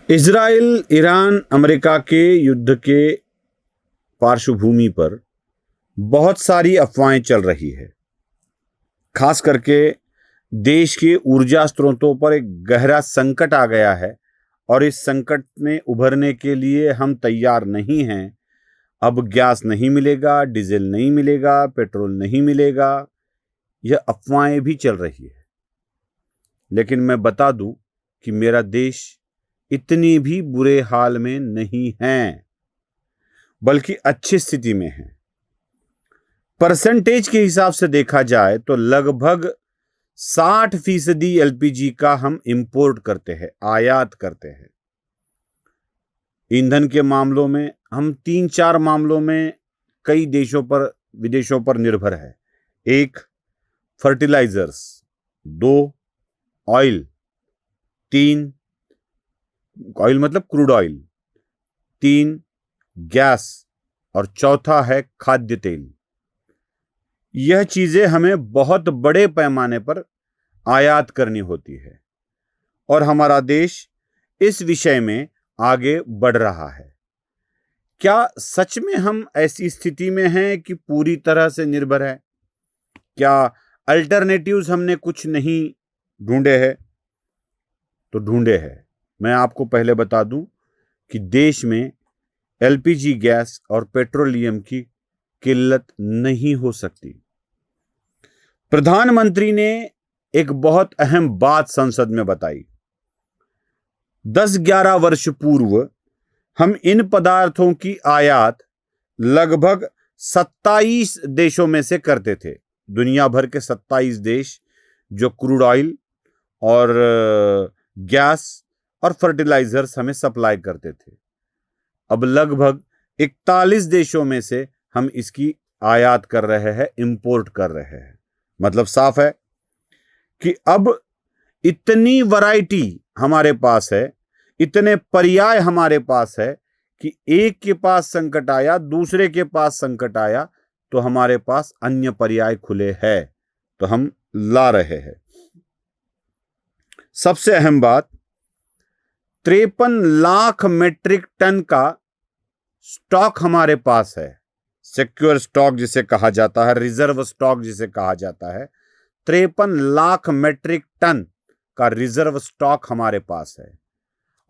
Israel Iran America के युद्ध के पार्श्वभूमि पर बहुत सारी अफवाहें चल रही है। खास करके देश के ऊर्जा स्रोतों पर एक गहरा संकट आ गया है और इस संकट में उभरने के लिए हम तैयार नहीं हैं। अब गैस नहीं मिलेगा, डीजल नहीं मिलेगा, पेट्रोल नहीं मिलेगा, यह अफवाहें भी चल रही है। लेकिन मैं बता दूं कि मेरा देश इतनी भी बुरे हाल में नहीं है, बल्कि अच्छी स्थिति में है। परसेंटेज के हिसाब से देखा जाए तो लगभग 60% एलपीजी का हम इंपोर्ट करते हैं, आयात करते हैं। ईंधन के मामलों में हम 3-4 मामलों में कई देशों पर, विदेशों पर निर्भर है। 1, फर्टिलाइजर्स, 2, ऑयल, 3, ऑयल मतलब क्रूड ऑयल, 3, गैस और चौथा है खाद्य तेल। यह चीजें हमें बहुत बड़े पैमाने पर आयात करनी होती है और हमारा देश इस विषय में आगे बढ़ रहा है। क्या सच में हम ऐसी स्थिति में हैं कि पूरी तरह से निर्भर है? क्या अल्टरनेटिव्स हमने कुछ नहीं ढूंढे हैं? तो ढूंढे हैं। मैं आपको पहले बता दूं कि देश में एलपीजी गैस और पेट्रोलियम की किल्लत नहीं हो सकती। प्रधानमंत्री ने एक बहुत अहम बात संसद में बताई। 10-11 वर्ष पूर्व हम इन पदार्थों की आयात लगभग 27 देशों में से करते थे। दुनिया भर के 27 देश जो क्रूड ऑयल और गैस और फर्टिलाइजर्स हमें सप्लाई करते थे। अब लगभग 41 देशों में से हम इसकी आयात कर रहे हैं, इंपोर्ट कर रहे हैं। मतलब साफ है कि अब इतनी वैरायटी हमारे पास है, इतने पर्याय हमारे पास है कि एक के पास संकट आया, दूसरे के पास संकट आया तो हमारे पास अन्य पर्याय खुले हैं, तो हम ला रहे हैं। सबसे अहम बात, 53 लाख मेट्रिक टन का स्टॉक हमारे पास है। सिक्योर स्टॉक जिसे कहा जाता है, रिजर्व स्टॉक जिसे कहा जाता है। 53 लाख मेट्रिक टन का रिजर्व स्टॉक हमारे पास है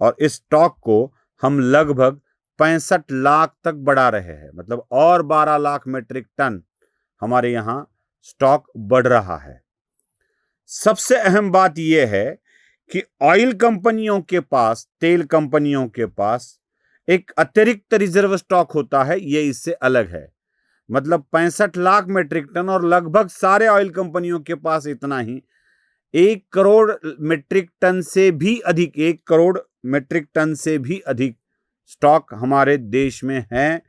और इस स्टॉक को हम लगभग 65 लाख तक बढ़ा रहे हैं। मतलब और 12 लाख मेट्रिक टन हमारे यहां स्टॉक बढ़ रहा है। सबसे अहम बात यह है कि ऑयल कंपनियों के पास, तेल कंपनियों के पास एक अतिरिक्त रिजर्व स्टॉक होता है। यह इससे अलग है। मतलब 65 लाख मेट्रिक टन और लगभग सारे ऑयल कंपनियों के पास इतना ही, 1 करोड़ मेट्रिक टन से भी अधिक, 1 करोड़ मेट्रिक टन से भी अधिक स्टॉक हमारे देश में है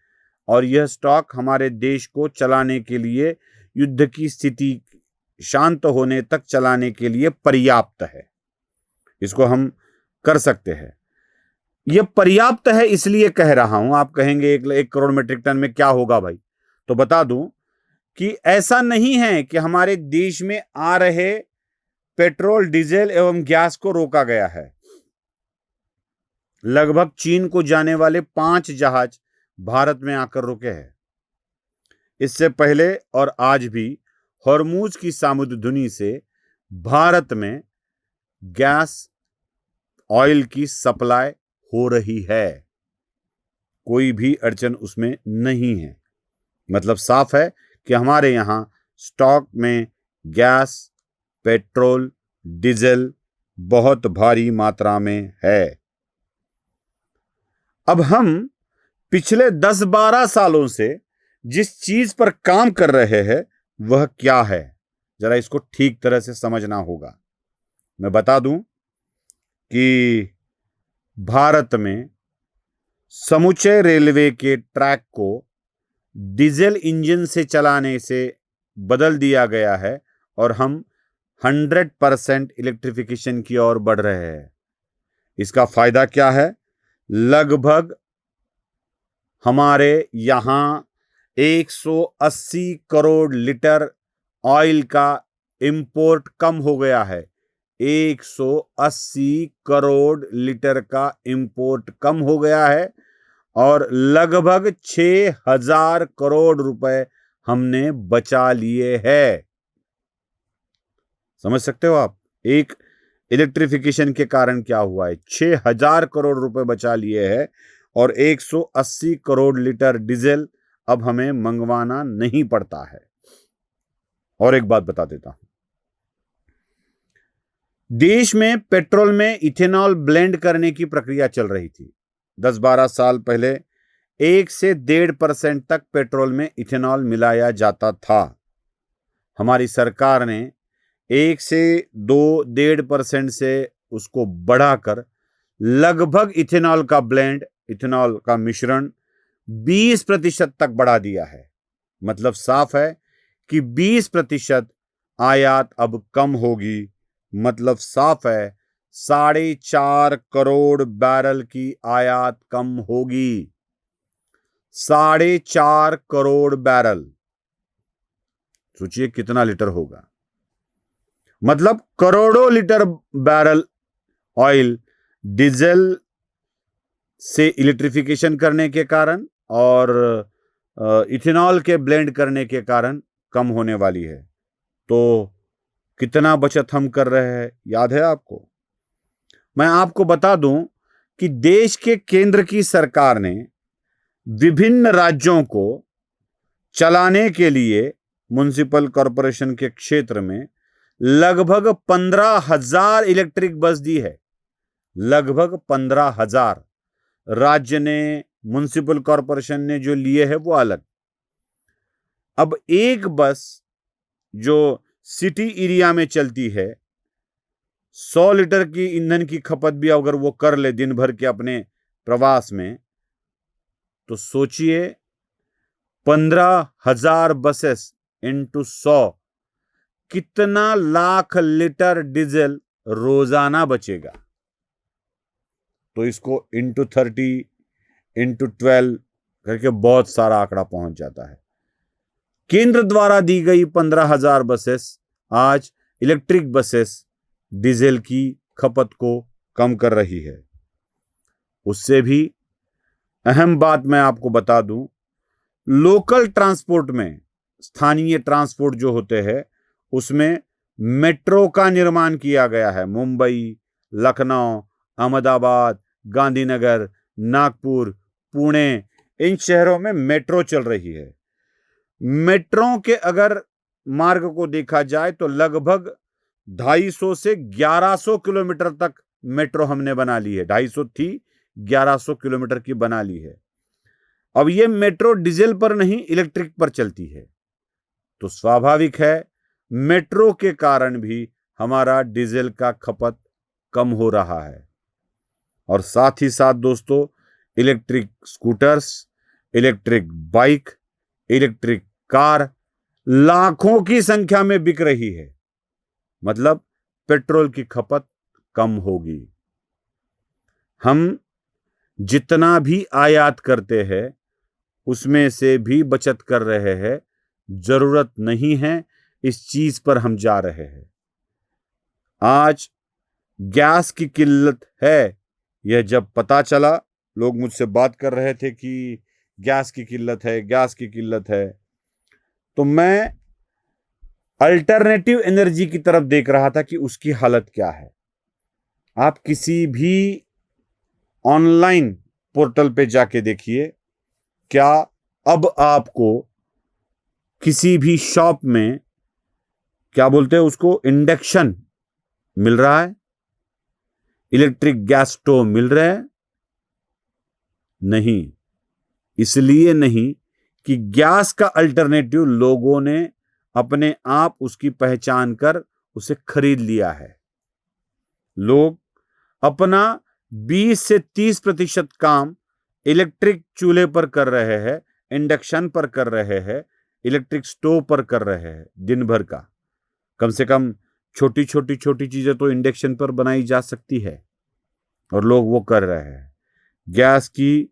और यह स्टॉक हमारे देश को चलाने के लिए, युद्ध की स्थिति शांत होने तक चलाने के लिए पर्याप्त है। इसको हम कर सकते हैं। यह पर्याप्त है इसलिए कह रहा हूं। आप कहेंगे 1 करोड़ मेट्रिक टन में क्या होगा भाई? तो बता दूं कि ऐसा नहीं है कि हमारे देश में आ रहे पेट्रोल, डीजल एवं गैस को रोका गया है। लगभग चीन को जाने वाले 5 जहाज भारत में आकर रुके हैं। इससे पहले और आज भी हॉर्मूज की सामुद्र धुनी से भारत में गैस, ऑयल की सप्लाई हो रही है। कोई भी अड़चन उसमें नहीं है। मतलब साफ है कि हमारे यहां स्टॉक में गैस, पेट्रोल, डीजल बहुत भारी मात्रा में है। अब हम पिछले 10-12 सालों से जिस चीज पर काम कर रहे हैं वह क्या है, जरा इसको ठीक तरह से समझना होगा। मैं बता दूं कि भारत में समूचे रेलवे के ट्रैक को डीजल इंजन से चलाने से बदल दिया गया है और हम 100% इलेक्ट्रिफिकेशन की ओर बढ़ रहे हैं। इसका फायदा क्या है? लगभग हमारे यहां 180 करोड़ लीटर ऑयल का इंपोर्ट कम हो गया है। 180 करोड़ लीटर का इंपोर्ट कम हो गया है और लगभग 6000 करोड़ रुपए हमने बचा लिए हैं। समझ सकते हो आप, एक इलेक्ट्रिफिकेशन के कारण क्या हुआ है। 6000 करोड़ रुपए बचा लिए हैं और 180 करोड़ लीटर डीजल अब हमें मंगवाना नहीं पड़ता है। और एक बात बता देता हूं, देश में पेट्रोल में इथेनॉल ब्लेंड करने की प्रक्रिया चल रही थी। 10-12 साल पहले 1 से 1.5% तक पेट्रोल में इथेनॉल मिलाया जाता था। हमारी सरकार ने 1 से 2-1.5% से उसको बढ़ाकर लगभग इथेनॉल का ब्लेंड, इथेनॉल का मिश्रण 20% तक बढ़ा दिया है। मतलब साफ है कि 20% आयात अब कम होगी। मतलब साफ है 4.5 करोड़ बैरल की आयात कम होगी। 4.5 करोड़ बैरल, सोचिए कितना लीटर होगा। मतलब करोड़ों लीटर बैरल ऑयल डीजल से इलेक्ट्रिफिकेशन करने के कारण और इथेनॉल के ब्लेंड करने के कारण कम होने वाली है। तो कितना बचत हम कर रहे हैं, याद है आपको? मैं आपको बता दूं कि देश के केंद्र की सरकार ने विभिन्न राज्यों को चलाने के लिए म्युनिसिपल कॉरपोरेशन के क्षेत्र में लगभग 15,000 इलेक्ट्रिक बस दी है। लगभग 15,000 राज्य ने, म्युनिसिपल कॉरपोरेशन ने जो लिए है वो अलग। अब एक बस जो सिटी एरिया में चलती है, 100 लीटर की ईंधन की खपत भी अगर वो कर ले दिन भर के अपने प्रवास में, तो सोचिए 15,000 बसेस इंटू 100 कितना लाख लीटर डीजल रोजाना बचेगा। तो इसको इंटू 30 इंटू 12 करके बहुत सारा आंकड़ा पहुंच जाता है। केंद्र द्वारा दी गई 15,000 बसेस आज इलेक्ट्रिक बसेस डीजल की खपत को कम कर रही है। उससे भी अहम बात मैं आपको बता दूं, लोकल ट्रांसपोर्ट में, स्थानीय ट्रांसपोर्ट जो होते हैं उसमें मेट्रो का निर्माण किया गया है। मुंबई, लखनऊ, अहमदाबाद, गांधीनगर, नागपुर, पुणे, इन शहरों में मेट्रो चल रही है। मेट्रो के अगर मार्ग को देखा जाए तो लगभग 250 से 1100 किलोमीटर तक मेट्रो हमने बना ली है। 250 थी, 1100 किलोमीटर की बना ली है। अब ये मेट्रो डीजल पर नहीं, इलेक्ट्रिक पर चलती है। तो स्वाभाविक है मेट्रो के कारण भी हमारा डीजल का खपत कम हो रहा है। और साथ ही साथ दोस्तों, electric scooters, electric bike, electric car लाखों की संख्या में बिक रही है। मतलब पेट्रोल की खपत कम होगी। हम जितना भी आयात करते हैं उसमें से भी बचत कर रहे हैं। जरूरत नहीं है इस चीज पर हम जा रहे हैं। आज गैस की किल्लत है, यह जब पता चला, लोग मुझसे बात कर रहे थे कि गैस की किल्लत है, गैस की किल्लत है, तो मैं अल्टरनेटिव एनर्जी की तरफ देख रहा था कि उसकी हालत क्या है। आप किसी भी ऑनलाइन पोर्टल पे जाके देखिए, क्या अब आपको किसी भी शॉप में, क्या बोलते हैं उसको, इंडक्शन मिल रहा है? इलेक्ट्रिक गैस स्टोव मिल रहे हैं? नहीं। इसलिए नहीं कि गैस का अल्टरनेटिव लोगों ने अपने आप उसकी पहचान कर उसे खरीद लिया है। लोग अपना 20 से 30% काम इलेक्ट्रिक चूल्हे पर कर रहे हैं, इंडक्शन पर कर रहे हैं, इलेक्ट्रिक स्टोव पर कर रहे हैं दिन भर का। कम से कम छोटी चीजें तो इंडक्शन पर बनाई जा सकती है और लोग वो कर रहे हैं। गैस की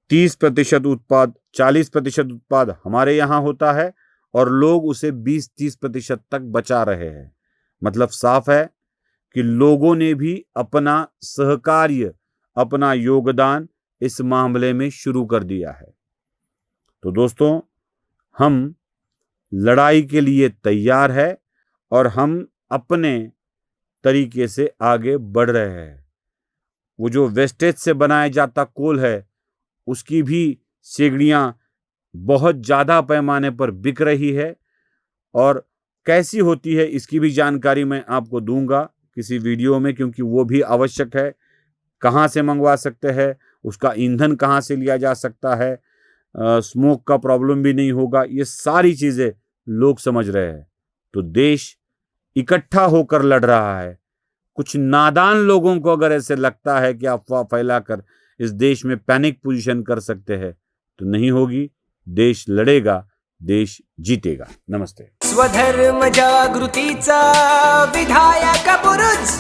30% उत्पाद, 40% उत्पाद हमारे यहां होता है और लोग उसे 20-30% तक बचा रहे हैं। मतलब साफ है कि लोगों ने भी अपना सहकार्य, अपना योगदान इस मामले में शुरू कर दिया है। तो दोस्तों, हम लड़ाई के लिए तैयार है और हम अपने तरीके से आगे बढ़ रहे हैं। वो जो वेस्टेज से बनाया जाता कोल है, उसकी भी सिगड़ियां बहुत ज़्यादा पैमाने पर बिक रही है, और कैसी होती है इसकी भी जानकारी मैं आपको दूंगा किसी वीडियो में, क्योंकि वो भी आवश्यक है। कहाँ से मंगवा सकते हैं, उसका ईंधन कहाँ से लिया जा सकता है, स्मोक का प्रॉब्लम भी नहीं होगा, ये सारी चीज़ें लोग समझ रहे हैं। तो देश इकट्ठा होकर लड़ रहा है। कुछ नादान लोगों को अगर ऐसे लगता है कि अफवाह फैलाकर इस देश में पैनिक पोजीशन कर सकते हैं, तो नहीं होगी। देश लड़ेगा, देश जीतेगा। नमस्ते। स्वधर्म जागृतीचा विधायक बुरुज